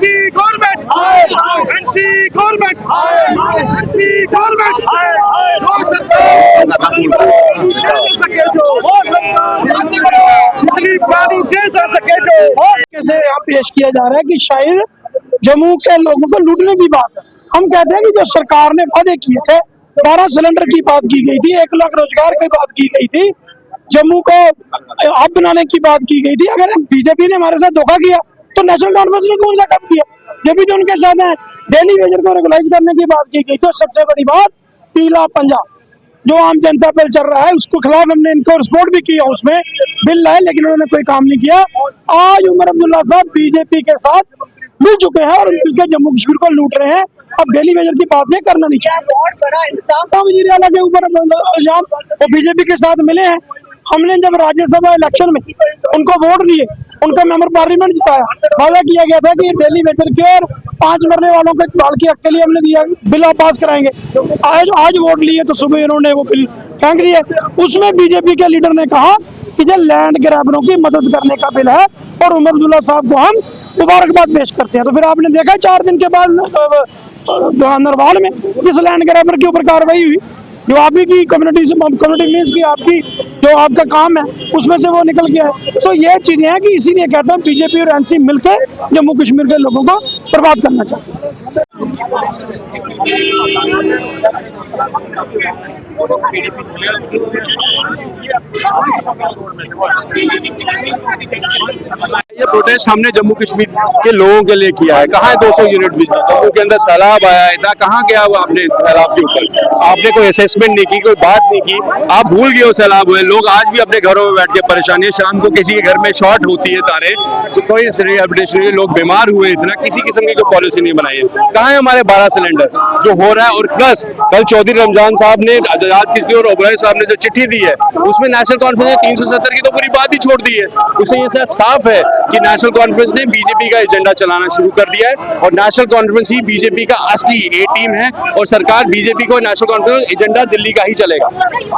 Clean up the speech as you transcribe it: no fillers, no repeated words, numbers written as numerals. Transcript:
NC government NC government NC government कैसे यहाँ पेश किया जा रहा है कि शायद जम्मू के लोगों को लूटने की बात है। हम कहते हैं कि जो सरकार ने वादे किए थे, 12 सिलेंडर की बात की गई थी, 1 लाख रोजगार की बात की गई थी, जम्मू को हब बनाने की बात की गई थी। अगर बीजेपी ने हमारे साथ धोखा किया तो नेशनल कॉन्फ्रेंस ने कौन सा काम किया? जब भी जो उनके साथ है डेली वेजर को रेगुलाइज करने की बात की गई। तो सबसे बड़ी बात पीला पंजा जो आम जनता पर चल रहा है उसको खिलाफ हमने इनको सपोर्ट भी किया, उसमें बिल लाए लेकिन उन्होंने कोई काम नहीं किया। आज उमर अब्दुल्ला साहब बीजेपी के साथ मिल चुके हैं और मिलकर जम्मू कश्मीर को लूट रहे हैं। अब डेली वेजर की बात नहीं करना नहीं चाहिए। बहुत बड़ा इंतजाम वजीर के ऊपर इल्जाम, वो बीजेपी के साथ मिले हैं। हमने जब राज्यसभा इलेक्शन में उनको वोट दिए, उनका मेंबर पार्लियामेंट जिताया, वादा किया गया था कि डेली वेजर के और 5 मरने वालों के बाल के हक के लिए हमने दिया बिल आप पास कराएंगे। आज वोट लिए तो सुबह इन्होंने वो बिल फेंक दिए। उसमें बीजेपी के लीडर ने कहा कि ये लैंड ग्रैबरों की मदद करने का बिल है और उमर अब्दुल्ला साहब को हम मुबारकबाद पेश करते हैं। तो फिर आपने देखा 4 दिन के बाद नरवाल में जिस लैंड ग्रैबर के ऊपर कार्रवाई हुई, जो आपकी की कम्युनिटी मीन्स की आपकी जो आपका काम है उसमें से वो निकल गया है। तो ये चीजें हैं कि इसीलिए कहता हूँ बीजेपी और एनसी मिलकर जम्मू कश्मीर के लोगों को बर्बाद करना चाहते हैं। ये प्रोटेस्ट हमने जम्मू कश्मीर के लोगों के लिए किया है। कहाँ है 200 यूनिट बिजली? जम्मू के अंदर सैलाब आया है, इतना कहाँ गया हुआ आपने सैलाब के ऊपर? आपने कोई असेसमेंट नहीं की, कोई बात नहीं की, आप भूल गए हो सैलाब हुए। लोग आज भी अपने घरों में बैठ के परेशानी है। शाम को किसी के घर में शॉर्ट होती है तारे, तो कोई अपडेशन नहीं, लोग बीमार हुए, इतना किसी किस्म की कोई पॉलिसी नहीं बनाई है। कहाँ है हमारे 12 सिलेंडर जो हो रहा है? और प्लस कल चौधरी रमजान साहब ने, आजाद किसली और ओबराय साहब ने जो चिट्ठी दी है उसमें नेशनल कॉन्फ्रेंस ने 370 की तो पूरी बात ही छोड़ दी है। उसमें ये साफ है कि नेशनल कॉन्फ्रेंस ने बीजेपी का एजेंडा चलाना शुरू कर दिया है और नेशनल कॉन्फ्रेंस ही बीजेपी का असली ए टीम है और सरकार बीजेपी को नेशनल कॉन्फ्रेंस एजेंडा दिल्ली का ही चलेगा।